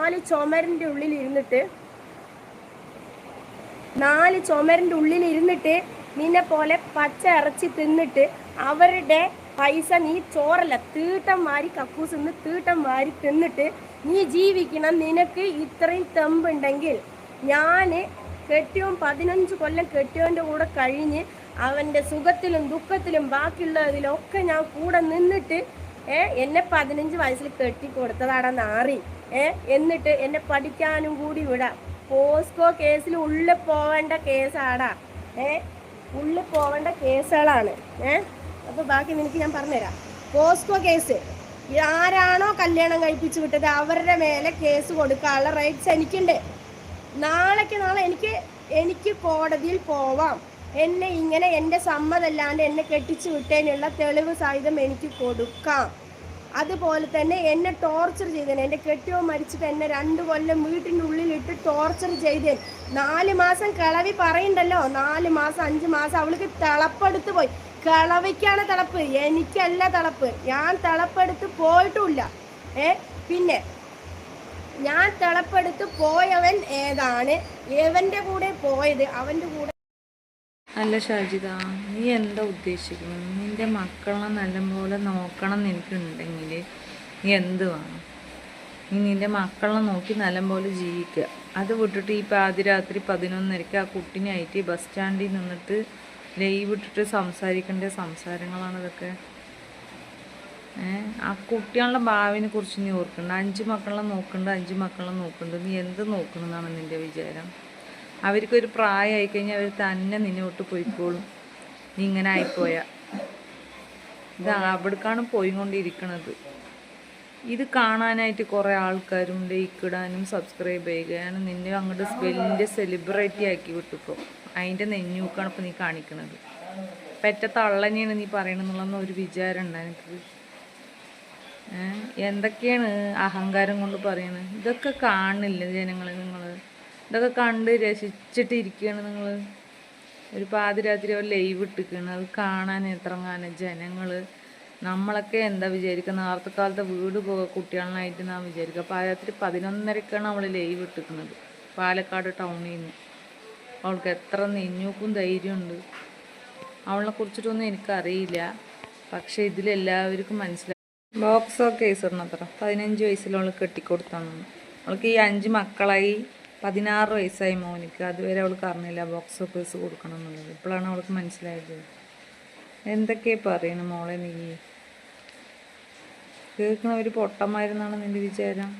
നാല് ചുമരിൻ്റെ ഉള്ളിലിരുന്നിട്ട് നിന്നെ പോലെ പച്ച ഇറച്ചി തിന്നിട്ട് അവരുടെ പൈസ നീ ചോറല്ല തീട്ടം വാരി കക്കൂസ് നിന്ന് തീട്ടം വാരി തിന്നിട്ട് നീ ജീവിക്കണം. നിനക്ക് ഇത്രയും തെമ്പുണ്ടെങ്കിൽ ഞാൻ കെട്ടിയോൻ 15 കൊല്ലം കെട്ടിയോൻ്റെ കൂടെ കഴിഞ്ഞ് അവൻ്റെ സുഖത്തിലും ദുഃഖത്തിലും ബാക്കിയുള്ളതിലൊക്കെ ഞാൻ കൂടെ നിന്നിട്ട് എന്നെ 15 വയസ്സിൽ കെട്ടിക്കൊടുത്തതാടാ നാറി. എന്നിട്ട് എന്നെ പഠിക്കാനും കൂടി വിടാം. പോസ്കോ കേസിൽ ഉള്ളിൽ പോവേണ്ട കേസാടാ. ഉള്ളിൽ പോവേണ്ട കേസുകളാണ്. അപ്പോൾ ബാക്കി നിനക്ക് ഞാൻ പറഞ്ഞുതരാം. പോസ്കോ കേസ് ആരാണോ കല്യാണം കഴിപ്പിച്ച് വിട്ടത് അവരുടെ മേലെ കേസ് കൊടുക്കാനുള്ള റൈറ്റ്സ് എനിക്കുണ്ട്. നാളെ എനിക്ക് കോടതിയിൽ പോവാം. എന്നെ ഇങ്ങനെ എൻ്റെ സമ്മതമല്ലാണ്ട് എന്നെ കെട്ടിച്ചു വിട്ടതിനുള്ള തെളിവ് സഹിതം എനിക്ക് കൊടുക്കാം. അതുപോലെ തന്നെ എന്നെ ടോർച്ചർ ചെയ്തേനെ. എൻ്റെ കെട്ടിയോ മരിച്ചിട്ട് എന്നെ 2 കൊല്ലം വീട്ടിൻ്റെ ഉള്ളിലിട്ട് ടോർച്ചർ ചെയ്തേ. 4 മാസം കിളവി പറയണ്ടല്ലോ, 4 മാസം 5 മാസം അവൾക്ക് തിളപ്പെടുത്ത് പോയി. കിളവിക്കാണ് തിളപ്പ്, എനിക്കല്ല തിളപ്പ്. ഞാൻ തിളപ്പെടുത്ത് പോയിട്ടുമില്ല. പിന്നെ ഞാൻ തിളപ്പെടുത്ത് പോയവൻ ഏതാണ്? എവൻ്റെ കൂടെ പോയത്? അവൻ്റെ കൂടെ. അല്ല ഷാജിദ, നീ എന്താ ഉദ്ദേശിക്കുന്നത്? നിൻ്റെ മക്കളെ നല്ലപോലെ നോക്കണം എന്ന് എനിക്കുണ്ടെങ്കിൽ നീ എന്ത് വേണം? നീ നിൻ്റെ മക്കളെ നോക്കി നല്ലപോലെ ജീവിക്കുക. അത് വിട്ടിട്ട് ഈ പാതിരാത്രി 11:30 ആ കുട്ടീനായിട്ട് ബസ് സ്റ്റാൻഡിൽ നിന്നിട്ട് ലൈവ് ഇട്ടിട്ട് സംസാരിക്കേണ്ട സംസാരങ്ങളാണ് ഇതൊക്കെ. ആ കുട്ടികളുടെ ഭാവിനെ കുറിച്ച് നീ ഓർക്കണ്ട. 5 മക്കളെ നോക്കണ്ട, 5 മക്കളെ നോക്കണ്ട. നീ എന്ത് നോക്കണമെന്നാണ് നിൻ്റെ വിചാരം? അവർക്കൊരു പ്രായമായി കഴിഞ്ഞാൽ അവർ തന്നെ നിന്നെ വിട്ട് പോയിക്കോളും. നീ ഇങ്ങനെ ആയിപ്പോയാ ഇത് അവിടേക്കാണ് പോയിക്കൊണ്ടിരിക്കണത്. ഇത് കാണാനായിട്ട് കുറേ ആൾക്കാരും ലൈക്ക് ഇടാനും സബ്സ്ക്രൈബ് ചെയ്യാനും നിന്നെ അങ്ങോട്ട് വലിയ സെലിബ്രിറ്റി ആക്കി വിട്ടിപ്പോ. അതിൻ്റെ നെഞ്ഞൂക്കാണ് ഇപ്പോൾ നീ കാണിക്കണത്. പെറ്റ തള്ളനെയാണ് നീ പറയണമെന്നുള്ള ഒരു വിചാരം ഉണ്ട് എനിക്ക്. എന്തൊക്കെയാണ് അഹങ്കാരം കൊണ്ട് പറയണത്? ഇതൊക്കെ കാണില്ല ജനങ്ങൾ? നിങ്ങൾ ഇതൊക്കെ കണ്ട് രസിച്ചിട്ടിരിക്കുകയാണ് നിങ്ങൾ. ഒരു പാതിരാത്രി ഒരു ലൈവ് ഇട്ടിരിക്കുകയാണ്. അത് കാണാൻ എത്രങ്ങാനും ജനങ്ങൾ. നമ്മളൊക്കെ എന്താ വിചാരിക്കുക? നേരത്തെ കാലത്തെ വീട് കുട്ടികളായിട്ട് നാം വിചാരിക്കുക. പാതിരാത്രി 11:30 അവൾ ലൈവ് ഇട്ടിരിക്കുന്നത് പാലക്കാട് ടൗണിൽ നിന്ന്. അവൾക്ക് എത്ര നെഞ്ഞൂക്കും ധൈര്യമുണ്ട്. അവളെ കുറിച്ചിട്ടൊന്നും എനിക്കറിയില്ല. പക്ഷേ ഇതിലെല്ലാവർക്കും മനസ്സിലായി. ബോക്സോ കേസ് ഇടണത്ര 15 വയസ്സിൽ കെട്ടിക്കൊടുത്താണ്. അവൾക്ക് ഈ 5 മക്കളായി 16 വയസ്സായി മോനിക്ക്. അതുവരെ അവൾക്ക് അറിഞ്ഞില്ല ബോക്സോ കേസ് കൊടുക്കണം എന്നുള്ളത്. ഇപ്പോഴാണ് അവൾക്ക് മനസ്സിലായത്. എന്തൊക്കെയാണ് പറയണ മോളെ? നീ കേൾക്കണവർ പൊട്ടന്മാരെന്നാണ് നിൻ്റെ വിചാരം?